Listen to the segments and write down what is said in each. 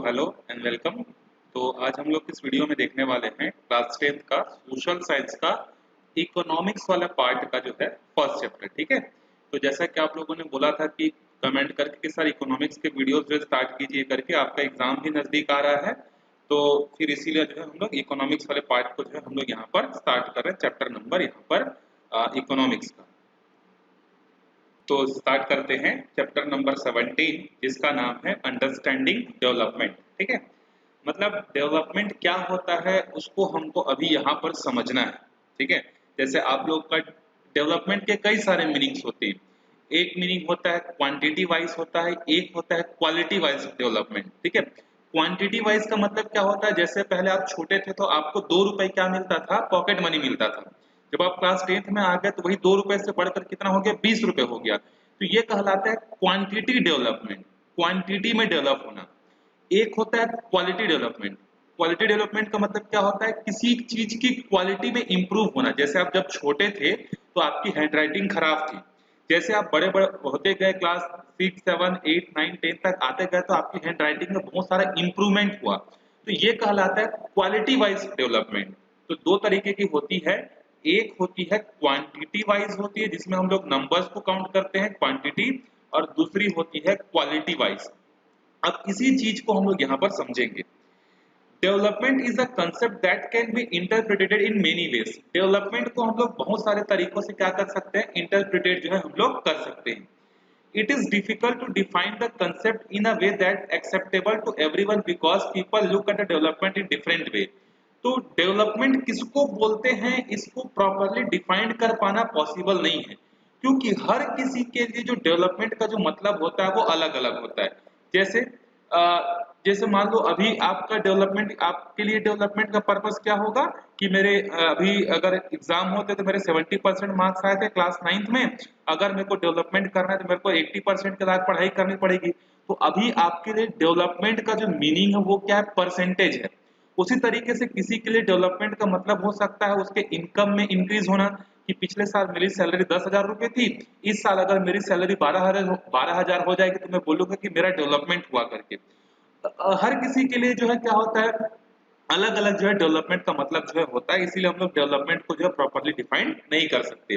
Hello and welcome. तो आज हम लोग इस वीडियो में देखने वाले हैं क्लास 10th का सोशल साइंस का इकोनॉमिक्स वाला पार्ट का जो है फर्स्ट चैप्टर। ठीक है, तो जैसा कि आप लोगों ने बोला था कि कमेंट करके कि सर इकोनॉमिक्स के वीडियोस जो स्टार्ट कीजिए करके, आपका एग्जाम भी नज़दीक आ रहा है, तो फिर इसीलिए जो है हम लोग इकोनॉमिक्स वाले पार्ट को जो है हम लोग यहाँ पर स्टार्ट कर रहे हैं, चैप्टर नंबर यहाँ पर इकोनॉमिक्स का। तो स्टार्ट करते हैं चैप्टर नंबर 17 जिसका नाम है अंडरस्टैंडिंग डेवलपमेंट। ठीक है, मतलब डेवलपमेंट क्या होता है उसको हमको अभी यहाँ पर समझना है। ठीक है, जैसे आप लोग का डेवलपमेंट के कई सारे मीनिंग्स होते हैं। एक मीनिंग होता है क्वांटिटी वाइज होता है, एक होता है क्वालिटी वाइज डेवलपमेंट। ठीक है, क्वांटिटी वाइज का मतलब क्या होता है, जैसे पहले आप छोटे थे तो आपको 2 रुपए क्या मिलता था, पॉकेट मनी मिलता था। जब आप क्लास 10th में आ गए तो वही 2 रुपए से बढ़कर कितना हो गया, 20 रुपए हो गया। तो ये कहलाता है क्वांटिटी डेवलपमेंट, क्वांटिटी में डेवलप होना। एक होता है क्वालिटी डेवलपमेंट। क्वालिटी डेवलपमेंट का मतलब क्या होता है, किसी चीज की क्वालिटी में इंप्रूव होना। जैसे आप जब छोटे थे तो आपकी हैंडराइटिंग खराब थी, जैसे आप बड़े बड़े होते गए, क्लास 6 7 8 9 10 तक आते गए तो आपकी हैंडराइटिंग में बहुत सारा इंप्रूवमेंट हुआ। तो ये कहलाता है क्वालिटी वाइज डेवलपमेंट। तो दो तरीके की होती है, एक होती है क्वांटिटी वाइज होती है जिसमें हम लोग नंबर्स को काउंट करते हैं क्वांटिटी, और दूसरी होती है क्वालिटी वाइज। अब इसी चीज को हम लोग यहाँ पर समझेंगे। Development is a concept that can be interpreted in many ways. Development को हम लोग बहुत सारे तरीकों से क्या कर सकते हैं, इंटरप्रिटेट जो है हम लोग कर सकते हैं। It is difficult to define the concept in a way that acceptable to everyone because people look at the development in different way. तो डेवलपमेंट किसको बोलते हैं इसको प्रॉपरली डिफाइन कर पाना पॉसिबल नहीं है, क्योंकि हर किसी के लिए जो डेवलपमेंट का जो मतलब होता है वो अलग अलग होता है। जैसे जैसे मान लो अभी आपका डेवलपमेंट, आपके लिए डेवलपमेंट का पर्पस क्या होगा कि मेरे अभी अगर एग्जाम होते तो मेरे 70% मार्क्स आए थे क्लास 9th में, अगर मेरे को डेवलपमेंट करना है तो मेरे को 80% के लायक पढ़ाई करनी पड़ेगी। तो अभी आपके लिए डेवलपमेंट का जो मीनिंग है वो क्या है, परसेंटेज है। उसी तरीके से किसी के लिए डेवलपमेंट का मतलब हो सकता है उसके इनकम में इंक्रीज होना, कि पिछले साल मेरी सैलरी 10,000 रुपए थी, इस साल अगर मेरी सैलरी 12,000 हो जाएगी तो मैं बोलूंगा कि मेरा डेवलपमेंट हुआ करके। हर किसी के लिए जो है क्या होता है, अलग अलग जो है डेवलपमेंट का मतलब जो है होता है, इसीलिए हम लोग डेवलपमेंट को जो है प्रॉपरली डिफाइन नहीं कर सकते।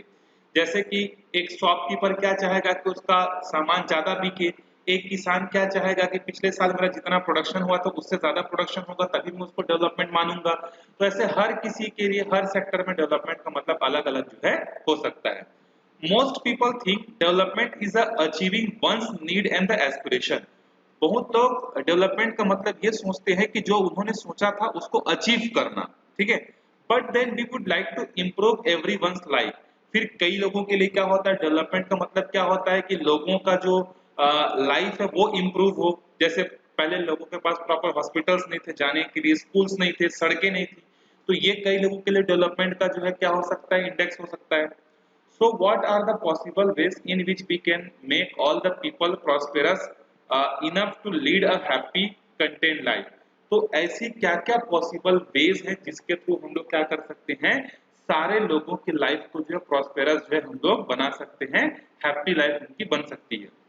जैसे कि एक शॉपकीपर क्या चाहेगा कि उसका सामान ज्यादा बिके, एक किसान क्या चाहेगा कि पिछले साल मेरा जितना प्रोडक्शन हुआ तो उससे ज्यादा प्रोडक्शन होगा तभी मैं उसको डेवलपमेंट मानूंगा। तो ऐसे हर किसी के लिए हर सेक्टर में डेवलपमेंट का मतलब अलग अलग जो है हो सकता है। Most people think development is achieving one's need and the aspiration. बहुत लोग डेवलपमेंट का मतलब ये सोचते हैं कि जो उन्होंने सोचा था उसको अचीव करना। ठीक है, but then we would like to improve every one's life. फिर कई लोगों के लिए क्या होता है, डेवलपमेंट का मतलब क्या होता है कि लोगों का जो लाइफ है वो इम्प्रूव हो। जैसे पहले लोगों के पास प्रॉपर हॉस्पिटल्स नहीं थे, जाने के लिए स्कूल्स नहीं थे, सड़कें नहीं थी, तो ये कई लोगों के लिए डेवलपमेंट का जो है क्या हो सकता है, इंडेक्स हो सकता है। So what are the possible ways in which we can make all the people prosperous enough to lead a happy content life? तो ऐसी क्या क्या पॉसिबल वेज हैं जिसके थ्रू हम लोग क्या कर सकते हैं, सारे लोगों की लाइफ को जो है प्रॉस्पेरस जो है हम लोग बना सकते हैं, हैप्पी लाइफ उनकी बन सकती है।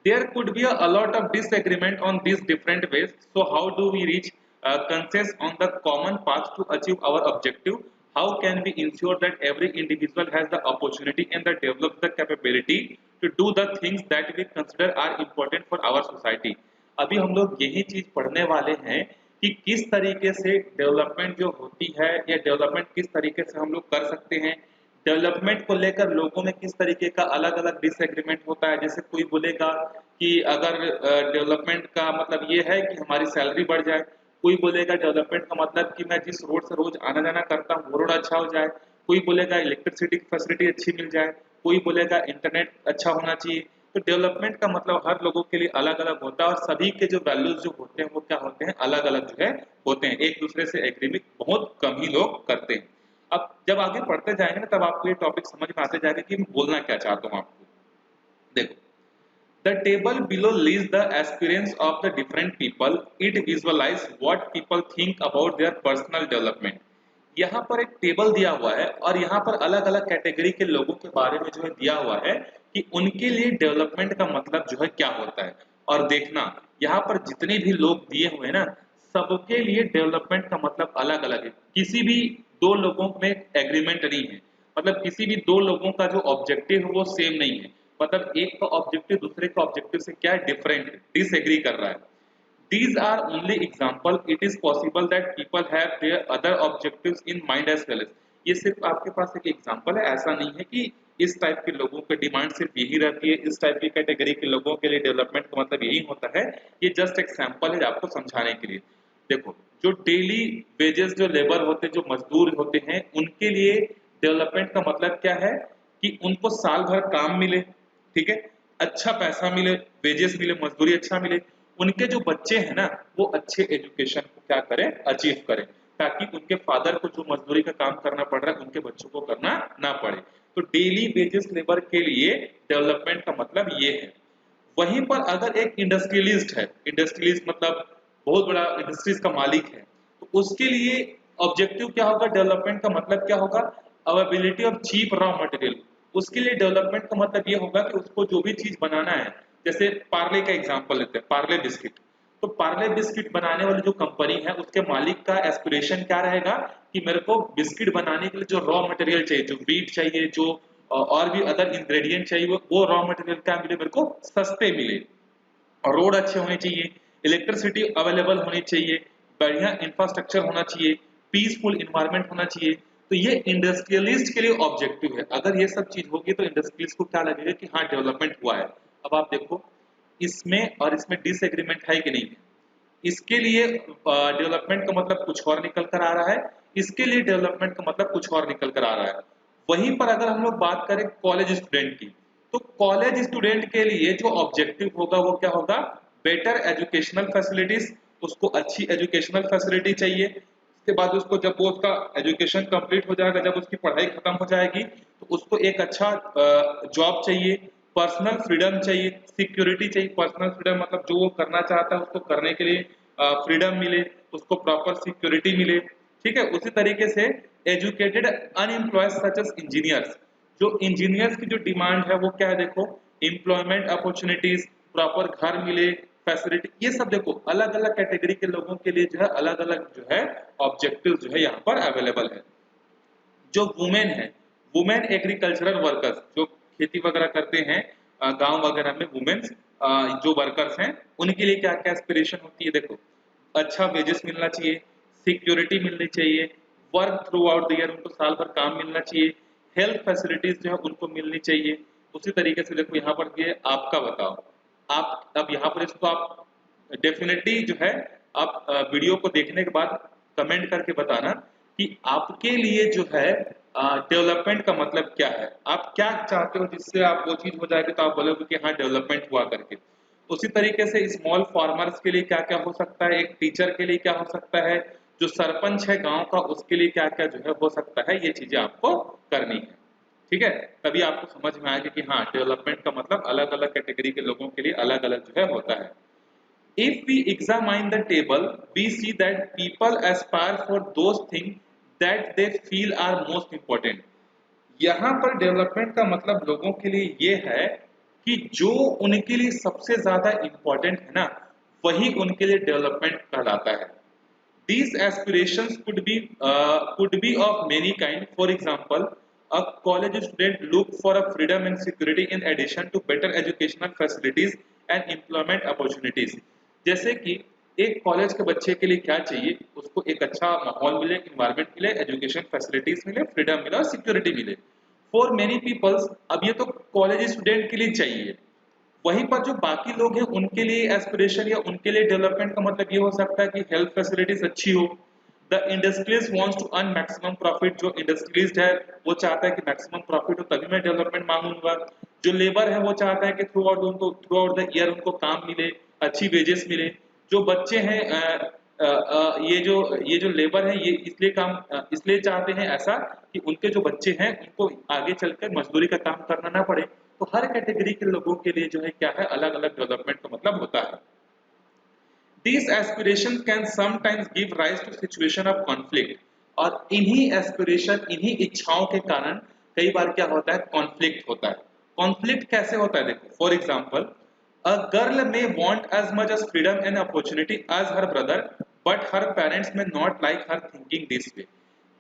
There could be a lot of disagreement on these different ways. So how do we reach consensus on the common path to achieve our objective? How can we ensure that every individual has the opportunity and the develop the capability to do the things that we consider are important for our society? अभी हम लोग यही चीज पढ़ने वाले हैं कि किस तरीके से डेवलपमेंट जो होती है या डेवलपमेंट किस तरीके से हम लोग कर सकते हैं। डेवलपमेंट को लेकर लोगों में किस तरीके का अलग अलग डिसएग्रीमेंट होता है। जैसे कोई बोलेगा कि अगर डेवलपमेंट का मतलब ये है कि हमारी सैलरी बढ़ जाए, कोई बोलेगा डेवलपमेंट का मतलब कि मैं जिस रोड से रोज आना जाना करता हूँ वो रोड अच्छा हो जाए, कोई बोलेगा इलेक्ट्रिसिटी की फैसिलिटी अच्छी मिल जाए, कोई बोलेगा इंटरनेट अच्छा होना चाहिए। तो डेवलपमेंट का मतलब हर लोगों के लिए अलग अलग होता है और सभी के जो वैल्यूज जो होते हैं वो क्या होते हैं, अलग अलग जो है होते हैं, एक दूसरे से एग्री बहुत कम ही लोग करते हैं। अब जब आगे पढ़ते जाएंगे ना तब आपको ये टॉपिक समझ में आते जाएगा कि मैं बोलना क्या चाहता हूँ आपको। देखो, the table below lists the experience of the different people. It visualize what people think about their personal development. यहाँ पर एक टेबल दिया हुआ है और यहाँ पर अलग अलग कैटेगरी के लोगों के बारे में जो है दिया हुआ है कि उनके लिए डेवलपमेंट का मतलब जो है क्या होता है। और देखना, यहाँ पर जितने भी लोग दिए हुए हैं ना, सबके लिए डेवलपमेंट का मतलब अलग अलग है। किसी भी दो लोगों में एग्रीमेंट नहीं है, मतलब किसी भी दो लोगों का जो ऑब्जेक्टिव है वो सेम नहीं है, मतलब एक का ऑब्जेक्टिव दूसरे का ऑब्जेक्टिव से क्या है, डिफरेंट है, डिसएग्री कर रहा है। These are only example. It is possible that people have their other objectives in mind as well. ये सिर्फ आपके पास एक एग्जांपल है, ऐसा नहीं है कि इस टाइप के लोगों की डिमांड सिर्फ यही रहती है, इस टाइप की कैटेगरी के लोगों के लिए डेवलपमेंट का मतलब यही होता है। ये जस्ट एक सैंपल है आपको समझाने के लिए। देखो, जो डेली वेजेस जो लेबर होते हैं, जो मजदूर होते हैं, उनके लिए डेवलपमेंट का मतलब क्या है कि उनको साल भर काम मिले, ठीक है, अच्छा पैसा मिले, वेजेस मिले, मजदूरी अच्छा मिले, उनके जो बच्चे हैं ना वो अच्छे एजुकेशन को क्या करें, अचीव करें, ताकि उनके फादर को जो मजदूरी का काम करना पड़ रहा है उनके बच्चों को करना ना पड़े। तो डेली वेजेस लेबर के लिए डेवलपमेंट का मतलब ये है। वहीं पर अगर एक इंडस्ट्रियलिस्ट है, इंडस्ट्रियलिस्ट मतलब बहुत बड़ा इंडस्ट्रीज का मालिक है, तो उसके लिए ऑब्जेक्टिव क्या होगा, डेवलपमेंट का मतलब क्या होगा, availability of cheap raw material. उसके लिए डेवलपमेंट का मतलब ये होगा कि उसको जो भी चीज बनाना है, जैसे पार्ले का एग्जांपल लेते हैं, पार्ले बिस्किट। तो पार्ले बिस्किट बनाने वाली जो कंपनी है उसके मालिक का एस्पिरेशन क्या रहेगा कि मेरे को बिस्किट बनाने के लिए जो रॉ मटेरियल चाहिए, जो व्हीट चाहिए, जो और भी अदर इंग्रेडिएंट चाहिए, वो रॉ मटेरियल क्या मिले, मेरे को सस्ते मिले, और रोड अच्छे होने चाहिए, इलेक्ट्रिसिटी अवेलेबल होनी चाहिए, बढ़िया इंफ्रास्ट्रक्चर होना चाहिए, पीसफुल इन्वायरमेंट होना चाहिए। तो ये इंडस्ट्रियलिस्ट के लिए ऑब्जेक्टिव है। अगर ये सब चीज होगी तो इंडस्ट्रियलिस्ट को क्या लगेगा कि हाँ डेवलपमेंट हुआ है। अब आप देखो, इसमें और इसमें डिसएग्रीमेंट है कि नहीं है। इसके लिए डेवलपमेंट का मतलब कुछ और निकल कर आ रहा है, इसके लिए डेवलपमेंट का मतलब कुछ और निकल कर आ रहा है। वहीं पर अगर हम लोग बात करें कॉलेज स्टूडेंट की, तो कॉलेज स्टूडेंट के लिए जो ऑब्जेक्टिव होगा वो क्या होगा, बेटर एजुकेशनल फैसिलिटीज, उसको अच्छी एजुकेशनल फैसिलिटी चाहिए। उसके बाद उसको जब वो उसका एजुकेशन कंप्लीट हो जाएगा, जब उसकी पढ़ाई खत्म हो जाएगी, तो उसको एक अच्छा जॉब चाहिए, पर्सनल फ्रीडम चाहिए, सिक्योरिटी चाहिए। पर्सनल फ्रीडम मतलब जो वो करना चाहता है उसको करने के लिए फ्रीडम मिले, उसको प्रॉपर सिक्योरिटी मिले, ठीक है। उसी तरीके से educated unemployed such as engineers, जो इंजीनियर्स की जो डिमांड है वो क्या है, देखो, एम्प्लॉयमेंट अपॉर्चुनिटीज, प्रॉपर घर मिले, फैसिलिटी, ये सब देखो अलग अलग कैटेगरी के लोगों के लिए जो है अलग अलग जो है ऑब्जेक्टिव जो है यहाँ पर अवेलेबल है। जो वुमेन है, वुमेन एग्रीकल्चरल वर्कर्स, जो खेती वगैरह करते हैं गांव वगैरह में, वुमेन्स जो वर्कर्स हैं, उनके लिए क्या क्या एस्पिरेशन होती है, देखो, अच्छा वेजेस मिलना चाहिए, सिक्योरिटी मिलनी चाहिए, work through out the year, उनको साल भर काम मिलना चाहिए, हेल्थ फैसिलिटीज जो है उनको मिलनी चाहिए। उसी तरीके से देखो यहाँ पर ये आपका बताओ, आप अब यहाँ पर इसको आप डेफिनेटली जो है आप वीडियो को देखने के बाद कमेंट करके बताना कि आपके लिए जो है डेवलपमेंट का मतलब क्या है, आप क्या चाहते हो जिससे आप वो चीज हो जाएगी तो आप बोलोगे कि हाँ डेवलपमेंट हुआ करके। उसी तरीके से स्मॉल फार्मर्स के लिए क्या क्या हो सकता है, एक टीचर के लिए क्या हो सकता है, जो सरपंच है गांव का उसके लिए क्या क्या जो है हो सकता है, ये चीजें आपको करनी है, ठीक है। तभी आपको समझ में आएगा कि हाँ डेवलपमेंट का मतलब अलग अलग कैटेगरी के लोगों के लिए अलग अलग जो है होता है। If we examine the table, we see that people aspire for those things that they feel are most important. यहाँ पर डेवलपमेंट का मतलब लोगों के लिए ये है कि जो उनके लिए सबसे ज्यादा इम्पोर्टेंट है ना, वही उनके लिए डेवलपमेंट कहलाता है। These aspirations could be of many kind. For example, a college student look for a freedom and security in addition to better educational facilities and employment opportunities. जैसे कि एक कॉलेज के बच्चे के लिए क्या चाहिए, उसको एक अच्छा माहौल मिले, इन्वायरमेंट मिले, एजुकेशन फैसिलिटीज मिले, फ्रीडम मिले और सिक्योरिटी मिले। फॉर मेनी पीपल्स, अब ये तो कॉलेज स्टूडेंट के लिए चाहिए। वहीं पर जो बाकी लोग हैं उनके लिए एस्पिरेशन या उनके लिए डेवलपमेंट का मतलब ये हो सकता है कि हेल्थ फैसिलिटीज अच्छी हो। The industrialist wants to earn maximum profit, जो इंडस्ट्रियलिस्ट है वो चाहता है कि मैक्सिमम प्रॉफिट हो तभी मैं डेवलपमेंट मांगूंगा। जो लेबर है वो चाहता है कि थ्रू आउट द ईयर उनको काम मिले, अच्छी वेजेस मिले। जो बच्चे हैं ये जो लेबर है ये इसलिए चाहते हैं ऐसा कि उनके जो बच्चे हैं उनको आगे चलकर मजदूरी का काम करना ना पड़े। तो हर कैटेगरी के लोगों के लिए जो है क्या है, अलग अलग डेवलपमेंट का मतलब होता है। These aspirations can sometimes give rise to situation of conflict, और इन्हीं एस्पिरेशन, इन्हीं इच्छाओं के कारण कई बार क्या होता है, कॉन्फ्लिक्ट होता है। कॉन्फ्लिक्ट कैसे होता है, देखो for example A girl may want as much as freedom and opportunity as her brother, but her parents may not like her thinking this way.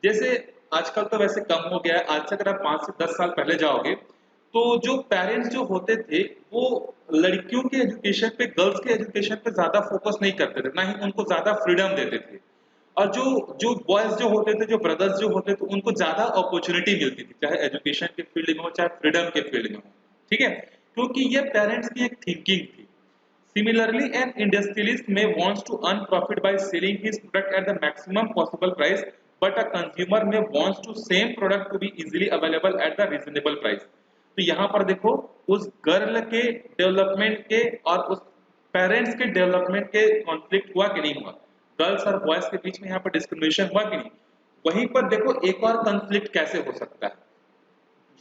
जैसे आजकल तो वैसे कम हो गया है, आज से अगर आप 5 से 10 साल पहले जाओगे तो जो पेरेंट्स जो होते थे वो लड़कियों के एजुकेशन पे, गर्ल्स के एजुकेशन पे ज्यादा फोकस नहीं करते थे, ना ही उनको ज्यादा फ्रीडम देते थे। और जो जो बॉयज जो होते थे, जो ब्रदर्स जो होते थे, उनको ज्यादा अपॉर्चुनिटी मिलती थी, चाहे एजुकेशन के फील्ड में हो चाहे फ्रीडम के फील्ड में हो। ठीक है, क्योंकि ये पेरेंट्स की एक थिंकिंग थी। Similarly, an industrialist may wants to earn profit by selling his product at the maximum possible price, but a consumer may wants to same product to be easily available at the reasonable price. तो यहाँ पर देखो, उस girl के development के और उस parents के डेवलपमेंट के कॉन्फ्लिक्ट हुआ कि नहीं हुआ, गर्ल्स और बॉयज के बीच में यहाँ पर डिस्क्रिमिनेशन हुआ कि नहीं। वहीं पर देखो एक और कॉन्फ्लिक्ट कैसे हो सकता है।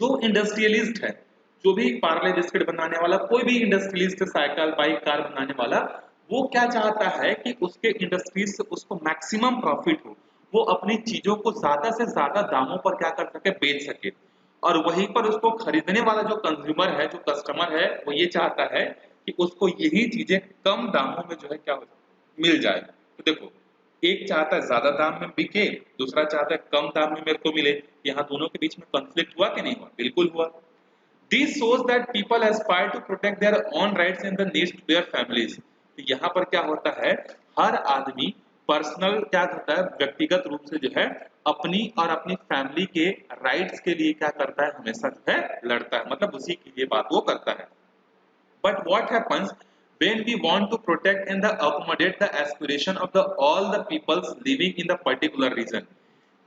जो इंडस्ट्रियलिस्ट है, जो भी पार्ले बिस्किट बनाने वाला, कोई भी इंडस्ट्रियलिस्ट, साइकिल बाइक कार बनाने वाला, वो क्या चाहता है कि उसके इंडस्ट्रीज से उसको मैक्सिमम प्रॉफिट हो, वो अपनी चीजों को ज्यादा से ज्यादा दामों पर क्या कर सके, बेच सके। और वहीं पर उसको खरीदने वाला जो कंज्यूमर है, जो कस्टमर है, वो ये चाहता है कि उसको यही चीजें कम दामों में जो है क्या मिल जाए। तो देखो, एक चाहता है ज्यादा दाम में बिके, दूसरा चाहता है कम दाम में मेरे को मिले। यहाँ दोनों के बीच में कॉन्फ्लिक्ट हुआ कि नहीं हुआ? बिल्कुल हुआ। This shows that people aspire to protect their own rights and the needs to their families. तो यहाँ पर क्या होता है, हर आदमी पर्सनल क्या होता है, व्यक्तिगत रूप से जो है अपनी और अपनी फैमिली के राइट्स के लिए क्या करता है, हमेशा जो है लड़ता है, मतलब उसी के लिए बात वो करता है। But what happens when we want to protect and accommodate the aspiration of the all the peoples living in the particular region?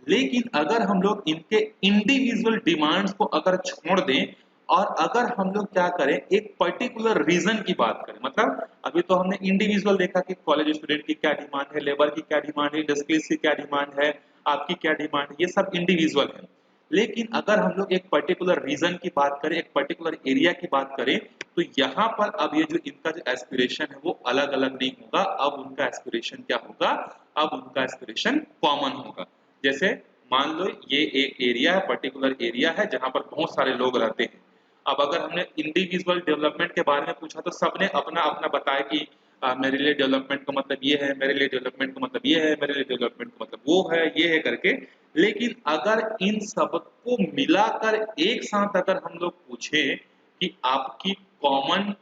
लेकिन अगर हम लोग इनके इंडिविजुअल डिमांड्स को अगर छोड़ दें और अगर हम लोग क्या करें, एक पर्टिकुलर रीजन की बात करें, मतलब अभी तो हमने इंडिविजुअल देखा कि कॉलेज स्टूडेंट की क्या डिमांड है, लेबर की क्या डिमांड है, इंडस्ट्रीज की क्या डिमांड है, आपकी क्या डिमांड है, ये सब इंडिविजुअल है। लेकिन अगर हम लोग एक पर्टिकुलर रीजन की बात करें, एक पर्टिकुलर एरिया की बात करें, तो यहाँ पर अब ये जो इनका जो एस्पिरेशन है वो अलग अलग नहीं होगा। अब उनका एस्पिरेशन क्या होगा, अब उनका एस्पिरेशन कॉमन होगा। जैसे मान लो ये एक एरिया है, पर्टिकुलर एरिया है जहां पर बहुत सारे लोग रहते हैं। अब अगर हमने इंडिविजुअल डेवलपमेंट के बारे में पूछा तो सबने अपना अपना बताया कि मेरे लिए डेवलपमेंट का मतलब ये है, मेरे लिए डेवलपमेंट का मतलब ये है, मेरे लिए डेवलपमेंट का मतलब वो है, ये है करके। लेकिन अगर इन सबको मिलाकर एक साथ अगर हम लोग पूछें कि आपकी कॉमन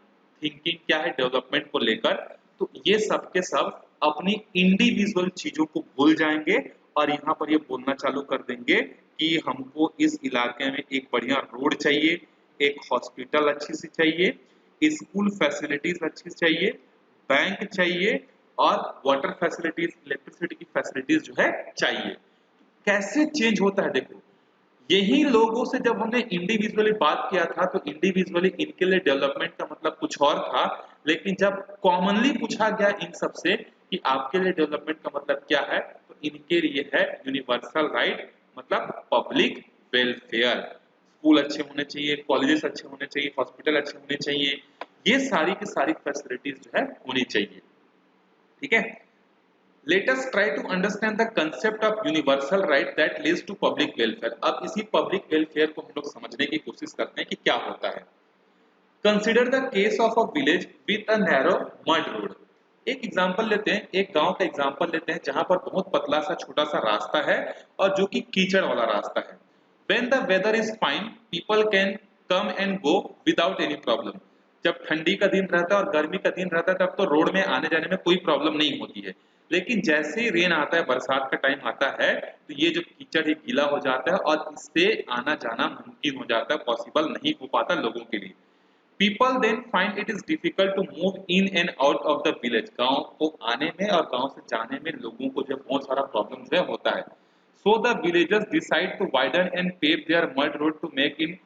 थिंकिंग क्या है डेवलपमेंट को लेकर, तो ये सब के सब अपनी इंडिविजुअल चीजों को भूल जाएंगे और यहाँ पर ये बोलना चालू कर देंगे कि हमको इस इलाके में एक बढ़िया रोड चाहिए, एक हॉस्पिटल अच्छी सी चाहिए, स्कूल फैसिलिटीज अच्छी चाहिए, बैंक चाहिए और वाटर फैसिलिटीज, इलेक्ट्रिसिटी की फैसिलिटीज जो है चाहिए। कैसे चेंज होता है देखो, यही लोगों से जब हमने इंडिविजुअली बात किया था तो इंडिविजुअली इनके लिए डेवलपमेंट का मतलब कुछ और था। लेकिन जब कॉमनली पूछा गया इन सब से कि आपके लिए डेवलपमेंट का मतलब क्या है, तो इनके लिए है यूनिवर्सल राइट, मतलब पब्लिक वेलफेयर। स्कूल अच्छे होने चाहिए, कॉलेजेस अच्छे होने चाहिए, हॉस्पिटल अच्छे होने चाहिए, ये सारी की सारी फैसिलिटीज जो है होनी चाहिए। ठीक है, Let us try to understand the concept of universal right that leads to public welfare. अब इसी public welfare को हम लोग समझने की कोशिश करते हैं कि क्या होता है। Consider the case of a village with a narrow mud road. एक एग्जांपल लेते हैं, एक गांव का एग्जांपल लेते हैं जहां पर बहुत पतला सा छोटा सा रास्ता है और जो कि कीचड़ वाला रास्ता है। When the weather is fine, people can come and go without any problem. जब ठंडी का दिन रहता है और गर्मी का दिन रहता है तब तो रोड में आने जाने में कोई प्रॉब्लम नहीं होती है। लेकिन जैसे ही रेन आता है, बरसात का टाइम आता है, तो ये जो कीचड़ है गीला हो जाता है और इससे आना जाना मुमकिन हो जाता है, पॉसिबल नहीं हो पाता लोगों के लिए। People then find it is difficult to move in and out of the village. गांव को आने में और गांव से जाने में लोगों को जो बहुत सारा प्रॉब्लम जो होता है। So the villagers decide to widen and pave their mud road to make in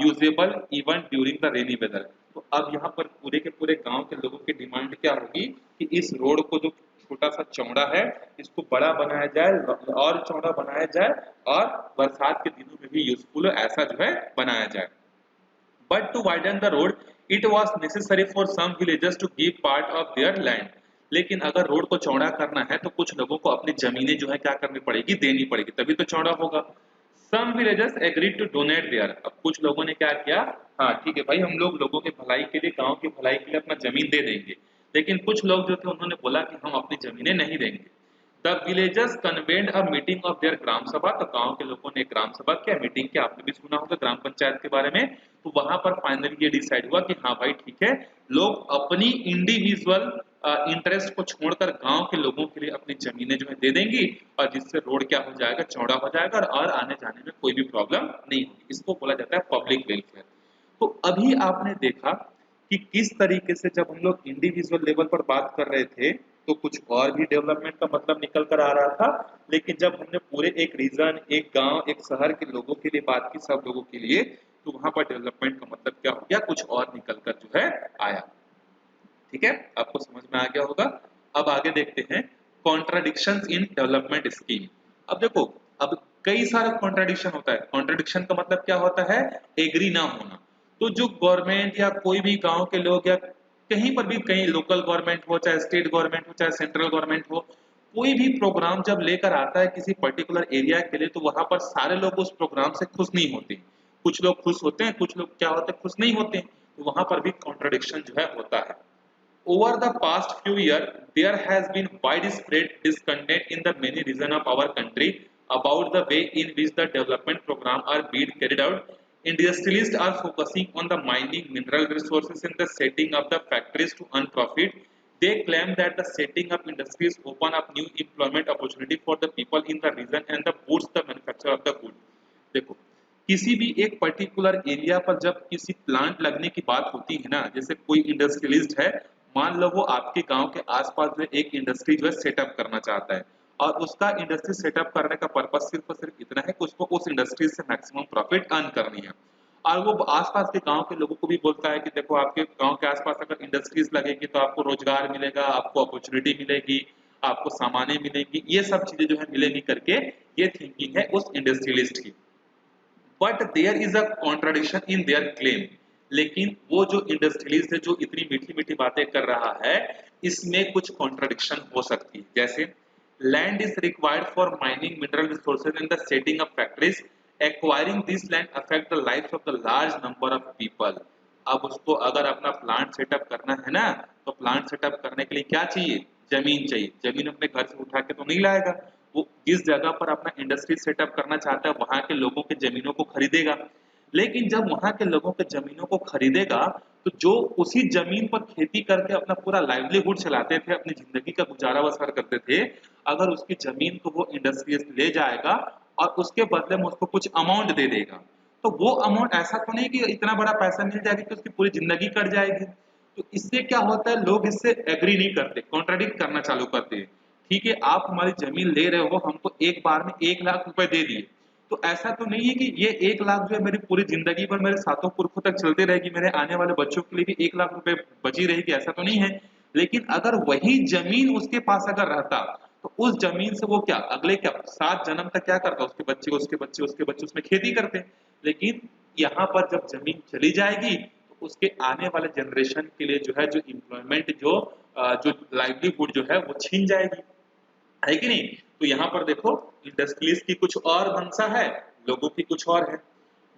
usable even during the rainy weather. तो अब यहाँ पर पूरे के पूरे गांव के लोगों की डिमांड क्या होगी कि इस रोड को जो छोटा सा चौड़ा है इसको बड़ा बनाया जाए और चौड़ा बनाया जाए और बरसात के दिनों में भी यूजफुल ऐसा जो है बनाया जाए। But to widen the road it was necessary for some villagers to give part of their land. लेकिन अगर रोड को चौड़ा करना है तो कुछ लोगों को अपनी जमीनें जो है क्या करनी पड़ेगी, देनी पड़ेगी, तभी तो चौड़ा होगा। Some villagers agreed to donate their. अब कुछ लोगों ने क्या किया, हाँ ठीक है भाई हम लोग लोगों के भलाई के लिए, गांव की भलाई के लिए अपना जमीन दे देंगे, लेकिन कुछ लोग जो थे उन्होंने बोला कि हम अपनी जमीनें नहीं देंगे। The villagers convened a meeting of their gram sabha. तो गांव के लोगों ने ग्राम सभा किया, मीटिंग किया, आपने भी सुना होगा ग्राम पंचायत के बारे में। तो वहां पर फाइनली ये डिसाइड हुआ कि हाँ भाई ठीक है, लोग अपनी इंडिविजुअल इंटरेस्ट को छोड़कर गांव के लोगों के लिए अपनी जमीनें जो है दे देंगी, और जिससे रोड क्या हो जाएगा, चौड़ा हो जाएगा, और आने जाने में कोई भी प्रॉब्लम नहीं होगी। इसको बोला जाता है पब्लिक वेलफेयर। तो अभी आपने देखा कि किस तरीके से जब हम लोग इंडिविजुअल लेवल पर बात कर रहे थे तो कुछ और भी डेवलपमेंट का मतलब निकल कर आ रहा था, लेकिन जब हमने पूरे एक रीजन, एक गांव, एक शहर के लोगों के लिए बात की, सब लोगों के लिए, तो वहां पर डेवलपमेंट का मतलब क्या हो गया, कुछ और निकल कर जो है आया। ठीक है, आपको समझ में आ गया होगा। अब आगे देखते हैं कॉन्ट्राडिक्शंस इन डेवलपमेंट स्कीम। अब देखो, अब कई सारा कॉन्ट्राडिक्शन होता है। कॉन्ट्राडिक्शन का मतलब क्या होता है, एग्री ना होना। तो जो गवर्नमेंट या कोई भी गांव के लोग या कहीं पर भी, कहीं लोकल गवर्नमेंट हो, चाहे स्टेट गवर्नमेंट हो, चाहे सेंट्रल गवर्नमेंट हो, कोई भी प्रोग्राम जब लेकर आता है किसी पर्टिकुलर एरिया के लिए, तो वहां पर सारे लोग उस प्रोग्राम से खुश नहीं होते। कुछ लोग खुश होते हैं, कुछ लोग क्या होते हैं, खुश नहीं होते। तो वहां पर भी कॉन्ट्राडिक्शन जो है होता है। Over the past few years, there has been widespread discontent in the many regions of our country about the way in which the development programs are being carried out. Industrialists are focusing on the mining mineral resources in the setting up the factories to earn profit. They claim that the setting up industries open up new employment opportunity for the people in the region and the boosts the manufacture of the good. देखो, किसी भी एक particular area पर जब किसी plant लगने की बात होती है ना, जैसे कोई इंडस्ट्रियलिस्ट है, मान लो वो आपके गांव के आसपास जो एक इंडस्ट्री जो है सेटअप करना चाहता है, और उसका इंडस्ट्री सेटअप करने का पर्पस सिर्फ और सिर्फ इतना है कि उसको उस इंडस्ट्री से मैक्सिमम प्रॉफिट अर्न करनी है। और वो आसपास के गांव के लोगों को भी बोलता है कि देखो आपके गांव के आसपास अगर इंडस्ट्रीज लगेगी तो आपको रोजगार मिलेगा, आपको अपॉर्चुनिटी मिलेगी, आपको सामानें मिलेंगी, ये सब चीजें जो है मिलेंगी करके, ये थिंकिंग है उस इंडस्ट्रियलिस्ट की। But there is a contradiction in their claim. लेकिन वो जो इंडस्ट्रियलिस्ट है जो इतनी मीठी मीठी बातें कर रहा है, इसमें कुछ कॉन्ट्राडिक्शन हो सकती है। जैसे land is required for mining mineral resources in the setting of factories, acquiring this land affect the life of the large number of people. अब उसको अगर अपना प्लांट सेटअप करना है ना, तो प्लांट सेटअप करने के लिए क्या चाहिए, जमीन चाहिए। जमीन अपने घर से उठा के तो नहीं लाएगा, वो जिस जगह पर अपना इंडस्ट्री सेटअप करना चाहता है वहां के लोगों के जमीनों को खरीदेगा। लेकिन जब वहां के लोगों के जमीनों को खरीदेगा, तो जो उसी जमीन पर खेती करके अपना पूरा लाइवलीहुड चलाते थे, अपनी जिंदगी का गुजारा बसर करते थे, अगर उसकी जमीन को वो इंडस्ट्रियलिस्ट ले जाएगा और उसके बदले में उसको कुछ अमाउंट दे देगा, तो वो अमाउंट ऐसा तो नहीं कि इतना बड़ा पैसा मिल जाएगा कि उसकी पूरी जिंदगी कट जाएगी। तो इससे क्या होता है, लोग इससे एग्री नहीं करते, कॉन्ट्राडिक्ट करना चालू करते हैं। ठीक है, आप हमारी जमीन ले रहे हो, हमको एक बार में 1 लाख रुपए दे दिए, तो ऐसा तो नहीं है कि ये 1 लाख जो है मेरी पूरी जिंदगी भर मेरे सातों पुरखों तक चलती रहेगी, मेरे आने वाले बच्चों के लिए भी 1 लाख रुपए बची रहेगी, ऐसा तो नहीं है। लेकिन अगर वही जमीन उसके पास अगर रहता, तो उस जमीन से वो क्या अगले क्या 7 जन्म तक क्या करता, उसके बच्चे उसके बच्चे उसके बच्चे उसमें खेती करते। लेकिन यहाँ पर जब जमीन चली जाएगी, तो उसके आने वाले जनरेशन के लिए जो है, जो एम्प्लॉयमेंट, जो लाइवलीहुड जो है वो छीन जाएगी, है कि नहीं। तो यहाँ पर देखो, इंडस्ट्रीज की कुछ और मंशा है, लोगों की कुछ और है।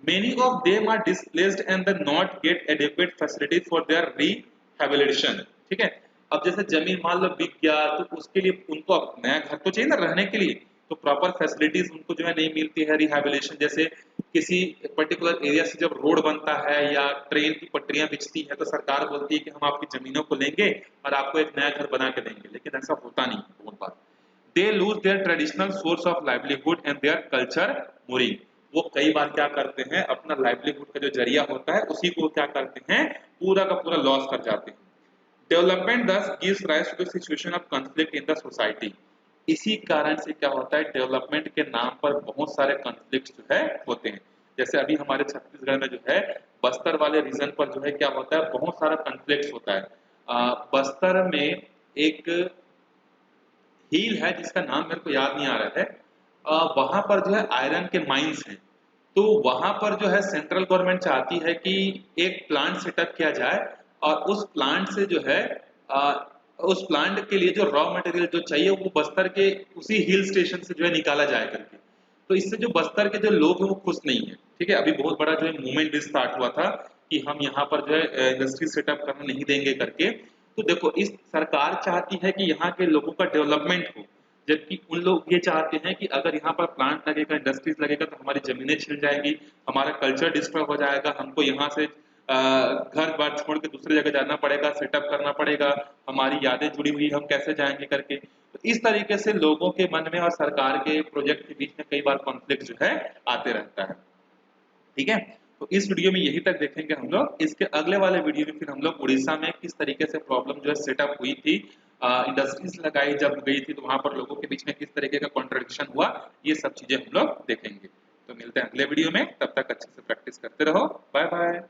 Many of them are displaced and the not get adequate facilities for their rehabilitation. ठीक है, अब जैसे जमीन मान लो बिक गया, तो उसके लिए उनको अब नया घर तो चाहिए ना रहने के लिए, तो प्रॉपर फैसिलिटीज उनको जो है नहीं मिलती है। रिहैबिलिटेशन जैसे किसी पर्टिकुलर एरिया से जब रोड बनता है या ट्रेन की पटरियां बिछती है, तो सरकार बोलती है कि हम आपकी जमीनों को लेंगे और आपको एक नया घर बना के देंगे, लेकिन ऐसा होता नहीं बहुत बार। they lose their traditional source of livelihood and their culture mooring। वो कई बार क्या करते हैं, अपना लाइवलीहुड का जो जरिया होता है उसी को क्या करते हैं, पूरा का पूरा लॉस कर जाते हैं। Development thus gives rise to the situation of conflict in the society। इसी कारण से क्या होता है, डेवलपमेंट के नाम पर बहुत सारे कॉन्फ्लिक्ट जो है होते हैं। जैसे अभी हमारे छत्तीसगढ़ में जो है बस्तर वाले रीजन पर जो है क्या होता है, बहुत सारा कॉन्फ्लिक्ट होता है। बस्तर में एक हिल है जिसका नाम मेरे को याद नहीं आ रहा है, वहां पर जो है आयरन के माइंस हैं। तो वहां पर जो है सेंट्रल गवर्नमेंट चाहती है कि एक प्लांट सेटअप किया जाए, और उस प्लांट से जो है अ, उस प्लांट के लिए जो रॉ मटेरियल जो चाहिए वो बस्तर के उसी हिल स्टेशन से जो है निकाला जाए करके। तो इससे जो बस्तर के जो लोग हैं वो खुश नहीं है, ठीक है। अभी बहुत बड़ा जो है मूवमेंट स्टार्ट हुआ था कि हम यहाँ पर जो है इंडस्ट्री सेटअप करने नहीं देंगे करके। तो देखो इस सरकार चाहती है कि यहाँ के लोगों का डेवलपमेंट हो, जबकि उन लोग ये चाहते हैं कि अगर यहाँ पर प्लांट लगेगा, इंडस्ट्रीज लगेगा तो हमारी जमीनें छिल जाएंगी, हमारा कल्चर डिस्टर्ब हो जाएगा, हमको यहाँ से घर बार छोड़ के दूसरी जगह जाना पड़ेगा, सेटअप करना पड़ेगा, हमारी यादें जुड़ी हुई, हम कैसे जाएंगे करके। तो इस तरीके से लोगों के मन में और सरकार के प्रोजेक्ट के बीच में कई बार कॉन्फ्लिक्ट जो है आते रहता है, ठीक है। तो इस वीडियो में यही तक देखेंगे हम लोग। इसके अगले वाले वीडियो में फिर हम लोग उड़ीसा में किस तरीके से प्रॉब्लम जो है सेटअप हुई थी, इंडस्ट्रीज लगाई जब गई थी तो वहां पर लोगों के बीच में किस तरीके का कॉन्ट्रडिक्शन हुआ, ये सब चीजें हम लोग देखेंगे। तो मिलते हैं अगले वीडियो में, तब तक अच्छे से प्रैक्टिस करते रहो। Bye bye.